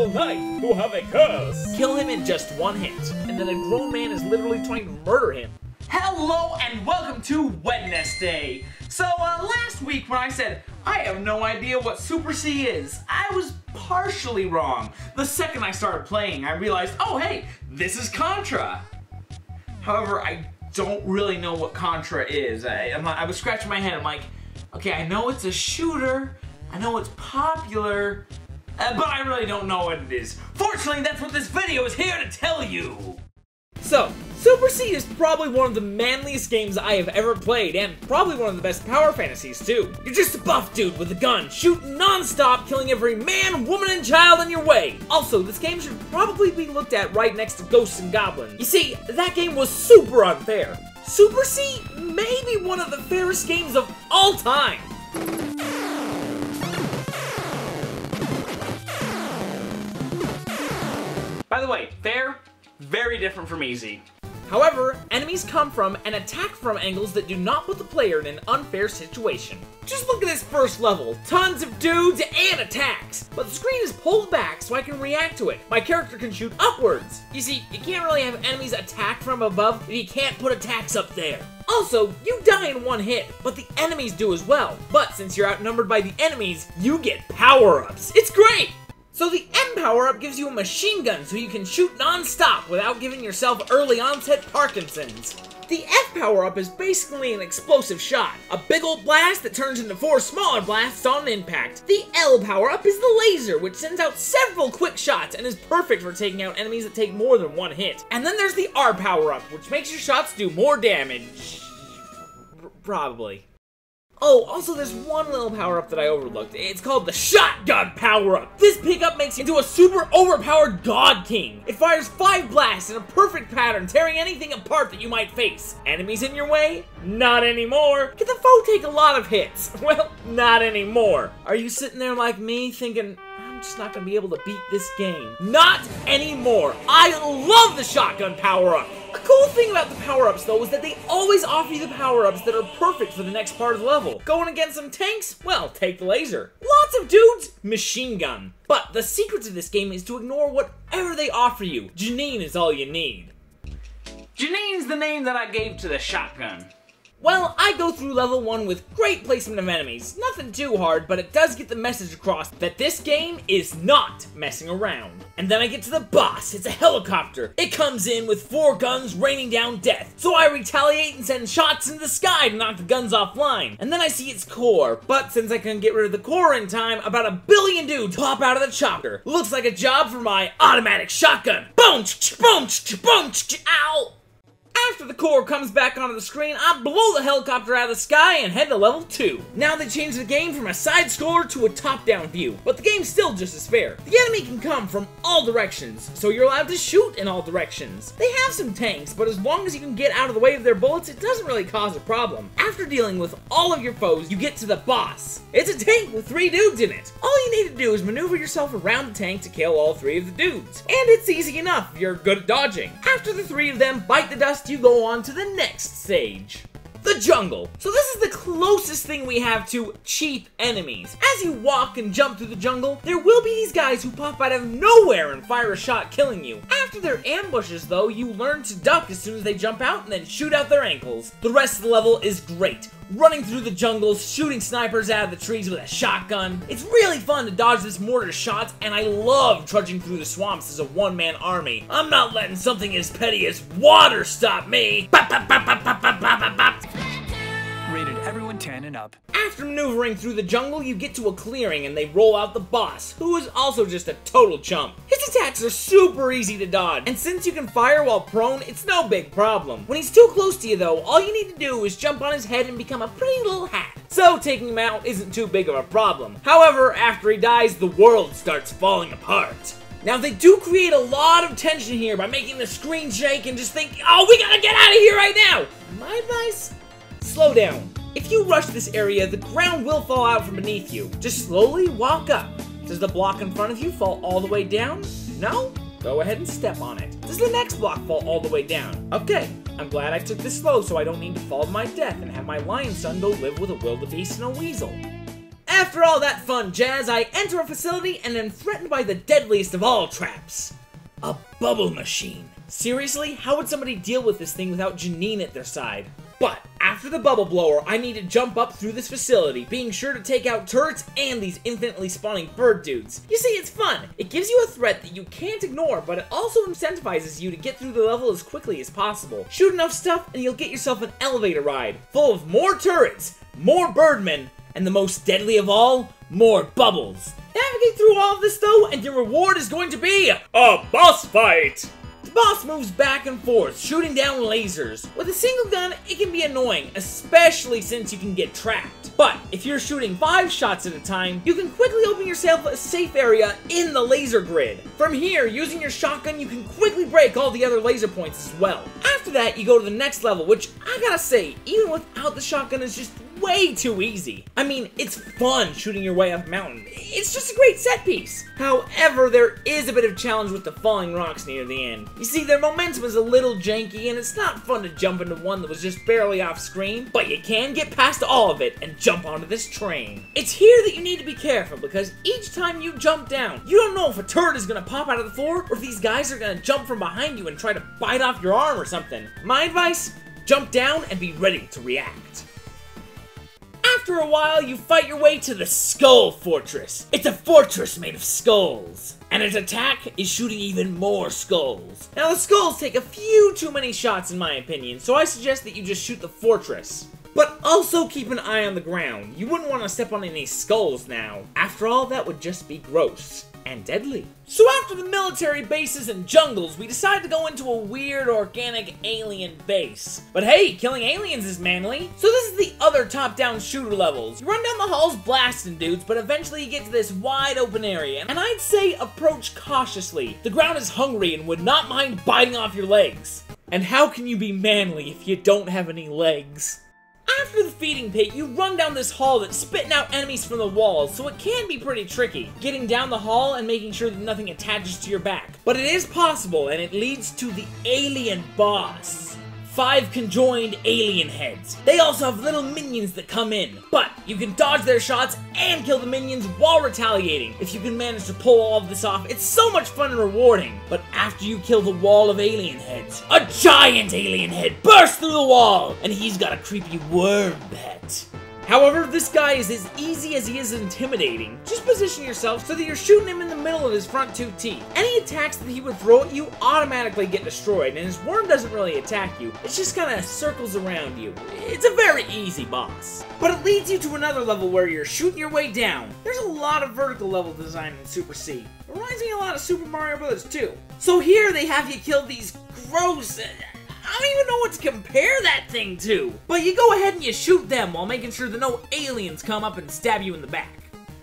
powerful knight who have a curse. Kill him in just one hit, and then a grown man is literally trying to murder him. Hello and welcome to WedNESday. So last week when I said I have no idea what Super C is, I was partially wrong. The second I started playing, I realized, oh hey, this is Contra. However, I don't really know what Contra is. I was scratching my head. I'm like, okay, I know it's a shooter. I know it's popular, but I really don't know what it is. Fortunately, that's what this video is here to tell you. So, Super C is probably one of the manliest games I have ever played, and probably one of the best power fantasies too. You're just a buff dude with a gun, shooting non-stop, killing every man, woman, and child in your way. Also, this game should probably be looked at right next to Ghosts and Goblins. You see, that game was super unfair. Super C may be one of the fairest games of all time. By the way, fair, very different from easy. However, enemies come from and attack from angles that do not put the player in an unfair situation. Just look at this first level. Tons of dudes and attacks. But the screen is pulled back so I can react to it. My character can shoot upwards. You see, you can't really have enemies attack from above if you can't put attacks up there. Also, you die in one hit, but the enemies do as well. But since you're outnumbered by the enemies, you get power-ups. It's great! So the M power-up gives you a machine gun so you can shoot non-stop without giving yourself early onset Parkinson's. The F power-up is basically an explosive shot, a big old blast that turns into 4 smaller blasts on impact. The L power-up is the laser, which sends out several quick shots and is perfect for taking out enemies that take more than one hit. And then there's the R power-up, which makes your shots do more damage. Probably. Oh, also there's one little power-up that I overlooked. It's called the Shotgun power-up. This pickup makes you into a super overpowered God King. It fires 5 blasts in a perfect pattern, tearing anything apart that you might face. Enemies in your way? Not anymore. Can the foe take a lot of hits? Well, not anymore. Are you sitting there like me thinking, I'm just not gonna be able to beat this game? Not anymore. I love the Shotgun power-up. A cool thing about the power-ups, though, is that they always offer you the power-ups that are perfect for the next part of the level. Going against some tanks? Well, take the laser. Lots of dudes? Machine gun. But the secret to this game is to ignore whatever they offer you. Janine is all you need. Janine's the name that I gave to the shotgun. Well, I go through level 1 with great placement of enemies. Nothing too hard, but it does get the message across that this game is not messing around. And then I get to the boss. It's a helicopter. It comes in with 4 guns raining down death. So I retaliate and send shots into the sky to knock the guns offline. And then I see its core. But since I couldn't get rid of the core in time, about 1 billion dudes pop out of the chopper. Looks like a job for my automatic shotgun. Boom! Boom! Boom! Ow! After the core comes back onto the screen, I blow the helicopter out of the sky and head to level 2. Now they changed the game from a side-scroller to a top-down view, but the game's still just as fair. The enemy can come from all directions, so you're allowed to shoot in all directions. They have some tanks, but as long as you can get out of the way of their bullets, it doesn't really cause a problem. After dealing with all of your foes, you get to the boss. It's a tank with 3 dudes in it. All you need to do is maneuver yourself around the tank to kill all 3 of the dudes. And it's easy enough if you're good at dodging. After the 3 of them bite the dust, you go on to the next stage. The jungle. So this is the closest thing we have to cheap enemies. As you walk and jump through the jungle, there will be these guys who pop out of nowhere and fire a shot killing you. After their ambushes though, you learn to duck as soon as they jump out and then shoot out their ankles. The rest of the level is great. Running through the jungles, shooting snipers out of the trees with a shotgun. It's really fun to dodge this mortar shots, and I love trudging through the swamps as a one-man army. I'm not letting something as petty as water stop me. Bop, bop, bop, bop, bop, bop, bop, bop. Rated everyone 10 and up. After maneuvering through the jungle, you get to a clearing and they roll out the boss, who is also just a total chump. His attacks are super easy to dodge, and since you can fire while prone, it's no big problem. When he's too close to you though, all you need to do is jump on his head and become a pretty little hat. So taking him out isn't too big of a problem. However, after he dies, the world starts falling apart. Now they do create a lot of tension here by making the screen shake and just think, oh, we gotta get out of here right now! My advice? Slow down. If you rush this area, the ground will fall out from beneath you. Just slowly walk up. Does the block in front of you fall all the way down? No? Go ahead and step on it. Does the next block fall all the way down? Okay, I'm glad I took this slow so I don't need to fall to my death and have my lion son go live with a wildebeest and a weasel. After all that fun jazz, I enter a facility and am threatened by the deadliest of all traps. A bubble machine. Seriously, how would somebody deal with this thing without Janine at their side? But after the bubble blower, I need to jump up through this facility, being sure to take out turrets and these infinitely spawning bird dudes. You see, it's fun. It gives you a threat that you can't ignore, but it also incentivizes you to get through the level as quickly as possible. Shoot enough stuff and you'll get yourself an elevator ride, full of more turrets, more birdmen, and the most deadly of all, more bubbles. Navigate through all of this though, and your reward is going to be a boss fight! The boss moves back and forth, shooting down lasers. With a single gun, it can be annoying, especially since you can get trapped. But if you're shooting 5 shots at a time, you can quickly open yourself a safe area in the laser grid. From here, using your shotgun, you can quickly break all the other laser points as well. After that, you go to the next level, which I gotta say, even without the shotgun, is just way too easy. I mean, it's fun shooting your way up a mountain. It's just a great set piece. However, there is a bit of challenge with the falling rocks near the end. You see, their momentum is a little janky, and it's not fun to jump into one that was just barely off screen, but you can get past all of it and jump onto this train. It's here that you need to be careful, because each time you jump down, you don't know if a turret is gonna pop out of the floor, or if these guys are gonna jump from behind you and try to bite off your arm or something. My advice? Jump down and be ready to react. After a while, you fight your way to the Skull Fortress. It's a fortress made of skulls. And its attack is shooting even more skulls. Now, the skulls take a few too many shots in my opinion, so I suggest that you just shoot the fortress. But also keep an eye on the ground. You wouldn't want to step on any skulls now. After all, that would just be gross. And deadly. So after the military bases and jungles, we decide to go into a weird organic alien base. But hey, killing aliens is manly. So this is the other top-down shooter levels. You run down the halls blasting dudes, but eventually you get to this wide open area. And I'd say approach cautiously. The ground is hungry and would not mind biting off your legs. And how can you be manly if you don't have any legs? After the feeding pit, you run down this hall that's spitting out enemies from the walls, so it can be pretty tricky, getting down the hall and making sure that nothing attaches to your back. But it is possible, and it leads to the alien boss. 5 conjoined alien heads. They also have little minions that come in, but you can dodge their shots and kill the minions while retaliating. If you can manage to pull all of this off, it's so much fun and rewarding. But after you kill the wall of alien heads, a giant alien head bursts through the wall, and he's got a creepy worm pet. However, this guy is as easy as he is intimidating. Just position yourself so that you're shooting him in the middle of his front 2 teeth. Any attacks that he would throw at you automatically get destroyed, and his worm doesn't really attack you. It just kind of circles around you. It's a very easy boss. But it leads you to another level where you're shooting your way down. There's a lot of vertical level design in Super C. It reminds me a lot of Super Mario Bros. 2. So here they have you kill these gross... I don't even know what to compare that thing to. But you go ahead and you shoot them while making sure that no aliens come up and stab you in the back.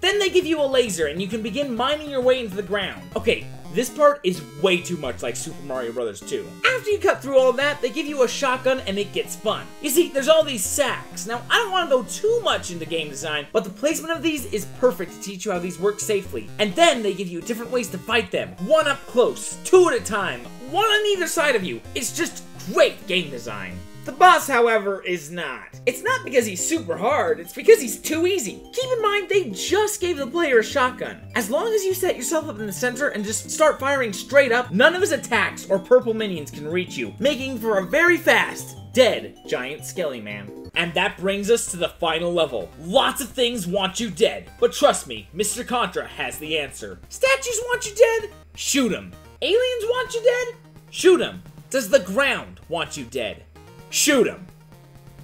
Then they give you a laser and you can begin mining your way into the ground. Okay, this part is way too much like Super Mario Bros. 2. After you cut through all of that, they give you a shotgun and it gets fun. You see, there's all these sacks. Now, I don't want to go too much into game design, but the placement of these is perfect to teach you how these work safely. And then they give you different ways to fight them. 1 up close, 2 at a time, 1 on either side of you. It's just great game design. The boss, however, is not. It's not because he's super hard, it's because he's too easy. Keep in mind, they just gave the player a shotgun. As long as you set yourself up in the center and just start firing straight up, none of his attacks or purple minions can reach you, making for a very fast, dead giant skelly man. And that brings us to the final level. Lots of things want you dead, but trust me, Mr. Contra has the answer. Statues want you dead? Shoot 'em. Aliens want you dead? Shoot 'em. Does the ground want you dead? Shoot 'em.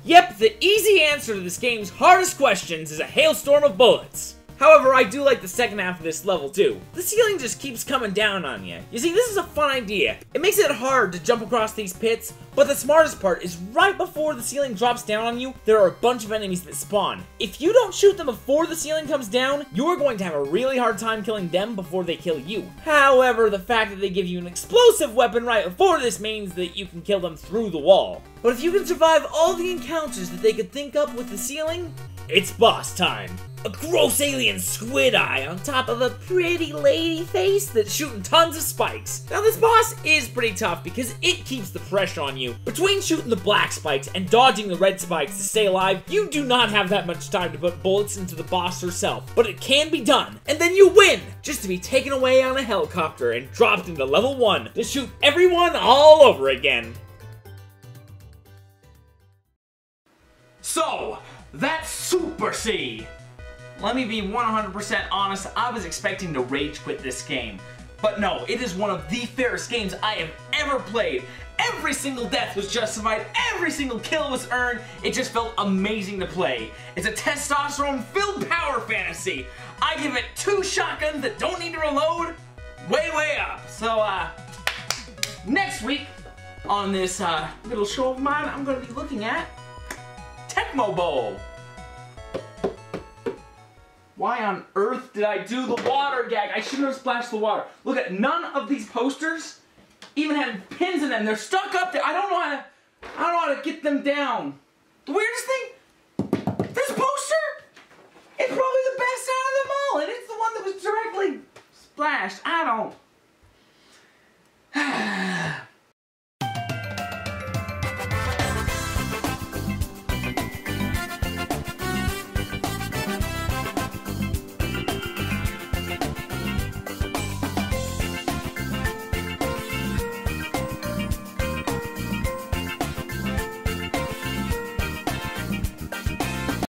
Yep, the easy answer to this game's hardest questions is a hailstorm of bullets. However, I do like the second half of this level too. The ceiling just keeps coming down on you. You see, this is a fun idea. It makes it hard to jump across these pits, but the smartest part is right before the ceiling drops down on you, there are a bunch of enemies that spawn. If you don't shoot them before the ceiling comes down, you're going to have a really hard time killing them before they kill you. However, the fact that they give you an explosive weapon right before this means that you can kill them through the wall. But if you can survive all the encounters that they could think up with the ceiling, It's boss time. A gross alien squid eye on top of a pretty lady face that's shooting tons of spikes. Now this boss is pretty tough because it keeps the pressure on you. Between shooting the black spikes and dodging the red spikes to stay alive, you do not have that much time to put bullets into the boss herself. But it can be done, and then you win! Just to be taken away on a helicopter and dropped into level 1 to shoot everyone all over again. So, that's Super C! Let me be 100% honest, I was expecting to rage quit this game. But no, it is one of the fairest games I have ever played. Every single death was justified, every single kill was earned, it just felt amazing to play. It's a testosterone-filled power fantasy. I give it 2 shotguns that don't need to reload, way up. So, next week, on this little show of mine, I'm gonna be looking at Tecmo Bowl. Why on earth did I do the water gag? I shouldn't have splashed the water. Look at none of these posters even had pins in them. They're stuck up there. I don't know how to get them down. The weirdest thing,